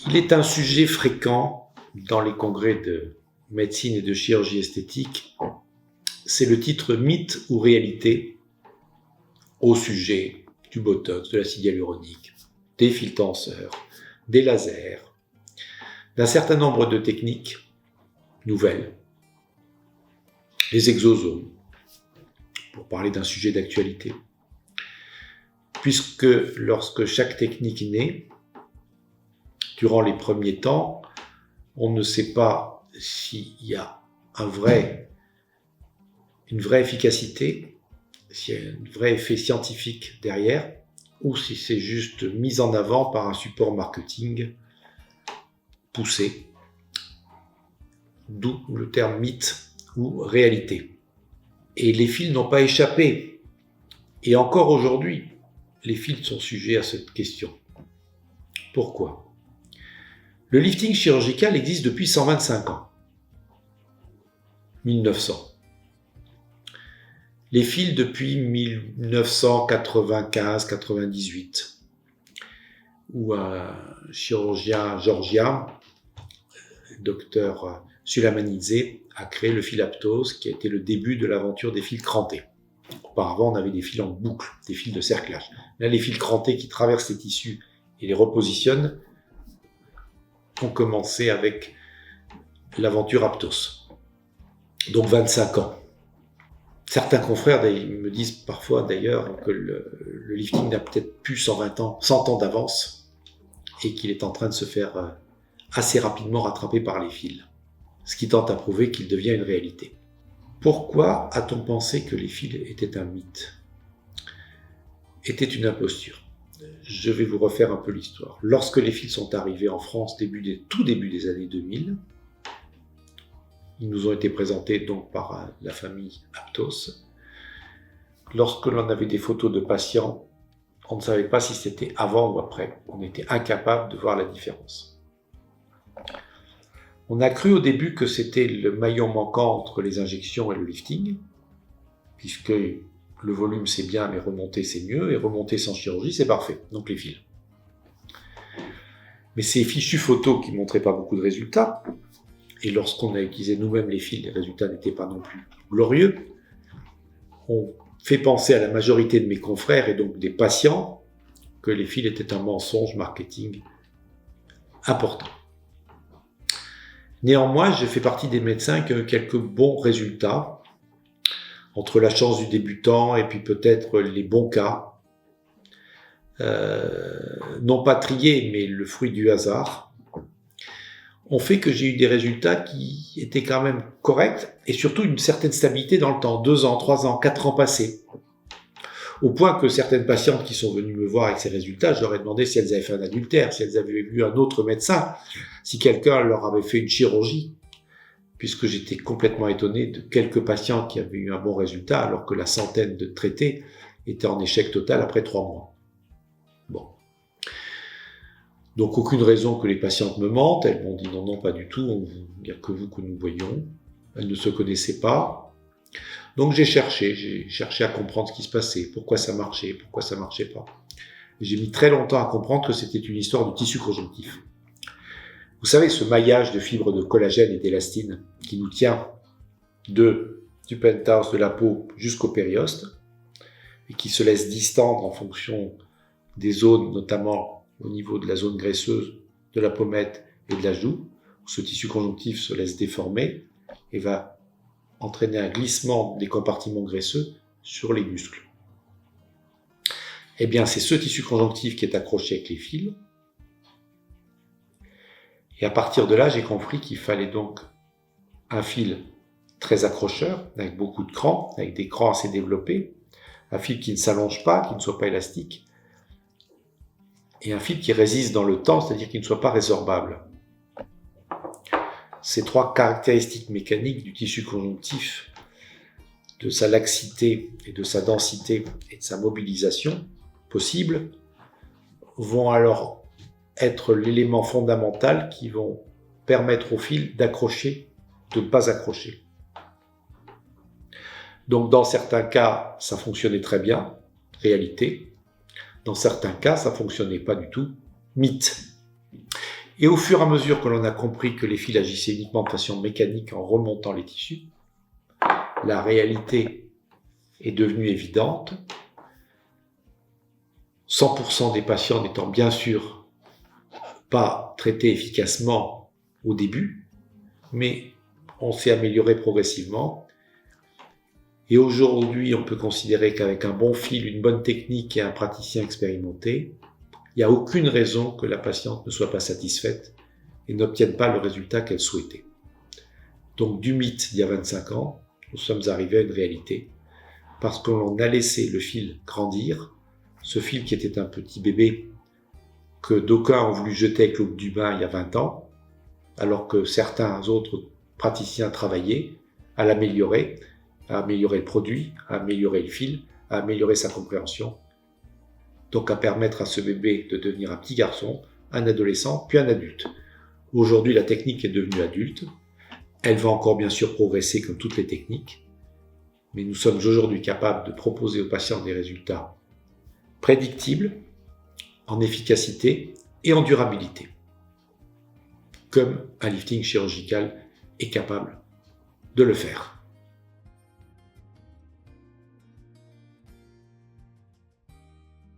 Il est un sujet fréquent dans les congrès de médecine et de chirurgie esthétique. C'est le titre « Mythe ou réalité » au sujet du botox, de l'acide hyaluronique, des fils tenseurs, des lasers, d'un certain nombre de techniques nouvelles, les exosomes, pour parler d'un sujet d'actualité. Puisque lorsque chaque technique naît, durant les premiers temps, on ne sait pas s'il y a une vraie efficacité, s'il y a un vrai effet scientifique derrière, ou si c'est juste mis en avant par un support marketing poussé, d'où le terme mythe ou réalité. Et les fils n'ont pas échappé. Et encore aujourd'hui, les fils sont sujets à cette question. Pourquoi ? Le lifting chirurgical existe depuis 125 ans. 1900. Les fils depuis 1995-98, où un chirurgien georgien, docteur Sulamanidze, a créé le fil Aptos, qui a été le début de l'aventure des fils crantés. Auparavant, on avait des fils en boucle, des fils de cerclage. Là, les fils crantés qui traversent les tissus et les repositionnent ont commencé avec l'aventure Aptos. Donc 25 ans. Certains confrères me disent parfois d'ailleurs que le lifting n'a peut-être plus 100 ans d'avance et qu'il est en train de se faire assez rapidement rattraper par les fils, ce qui tente à prouver qu'il devient une réalité. Pourquoi a-t-on pensé que les fils étaient un mythe, étaient une imposture ? Je vais vous refaire un peu l'histoire. Lorsque les fils sont arrivés en France, tout début des années 2000, ils nous ont été présentés donc par la famille Aptos. Lorsque l'on avait des photos de patients, on ne savait pas si c'était avant ou après. On était incapable de voir la différence. On a cru au début que c'était le maillon manquant entre les injections et le lifting, puisque le volume c'est bien, mais remonter c'est mieux, et remonter sans chirurgie c'est parfait, donc les fils. Mais ces fichues photos qui ne montraient pas beaucoup de résultats, et lorsqu'on a utilisé nous-mêmes les fils, les résultats n'étaient pas non plus glorieux, ont fait penser à la majorité de mes confrères, et donc des patients, que les fils étaient un mensonge marketing important. Néanmoins, j'ai fait partie des médecins qui ont eu quelques bons résultats, entre la chance du débutant et puis peut-être les bons cas, non pas triés, mais le fruit du hasard, ont fait que j'ai eu des résultats qui étaient quand même corrects et surtout une certaine stabilité dans le temps, 2 ans, 3 ans, 4 ans passés. Au point que certaines patientes qui sont venues me voir avec ces résultats, je leur ai demandé si elles avaient fait un adultère, si elles avaient vu un autre médecin, si quelqu'un leur avait fait une chirurgie, puisque j'étais complètement étonné de quelques patients qui avaient eu un bon résultat, alors que la centaine de traités étaient en échec total après 3 mois. Bon. Donc aucune raison que les patientes me mentent, elles m'ont dit non, pas du tout, il n'y a que vous que nous voyons. Elles ne se connaissaient pas. Donc j'ai cherché à comprendre ce qui se passait, pourquoi ça marchait pas. Et j'ai mis très longtemps à comprendre que c'était une histoire de tissu conjonctif. Vous savez, ce maillage de fibres de collagène et d'élastine qui nous tient du penthouse de la peau jusqu'au périoste et qui se laisse distendre en fonction des zones, notamment au niveau de la zone graisseuse, de la pommette et de la joue, où ce tissu conjonctif se laisse déformer et va entraîner un glissement des compartiments graisseux sur les muscles. Eh bien, c'est ce tissu conjonctif qui est accroché avec les fils. Et à partir de là, j'ai compris qu'il fallait donc un fil très accrocheur, avec beaucoup de crans, avec des crans assez développés, un fil qui ne s'allonge pas, qui ne soit pas élastique, et un fil qui résiste dans le temps, c'est-à-dire qui ne soit pas résorbable. Ces 3 caractéristiques mécaniques du tissu conjonctif, de sa laxité et de sa densité et de sa mobilisation possible, vont alors être l'élément fondamental qui vont permettre au fil d'accrocher, de ne pas accrocher. Donc dans certains cas, ça fonctionnait très bien, réalité. Dans certains cas, ça ne fonctionnait pas du tout, mythe. Et au fur et à mesure que l'on a compris que les fils agissaient uniquement de façon mécanique en remontant les tissus, la réalité est devenue évidente. 100% des patients n'étant bien sûr pas traités efficacement au début, mais on s'est amélioré progressivement. Et aujourd'hui, on peut considérer qu'avec un bon fil, une bonne technique et un praticien expérimenté, il n'y a aucune raison que la patiente ne soit pas satisfaite et n'obtienne pas le résultat qu'elle souhaitait. Donc du mythe d'il y a 25 ans, nous sommes arrivés à une réalité, parce que l'on a laissé le fil grandir, ce fil qui était un petit bébé que d'aucuns ont voulu jeter avec l'eau du bain il y a 20 ans, alors que certains autres praticiens travaillaient à l'améliorer, à améliorer le produit, à améliorer le fil, à améliorer sa compréhension, donc à permettre à ce bébé de devenir un petit garçon, un adolescent, puis un adulte. Aujourd'hui, la technique est devenue adulte. Elle va encore bien sûr progresser comme toutes les techniques, mais nous sommes aujourd'hui capables de proposer aux patients des résultats prédictibles en efficacité et en durabilité, comme un lifting chirurgical est capable de le faire.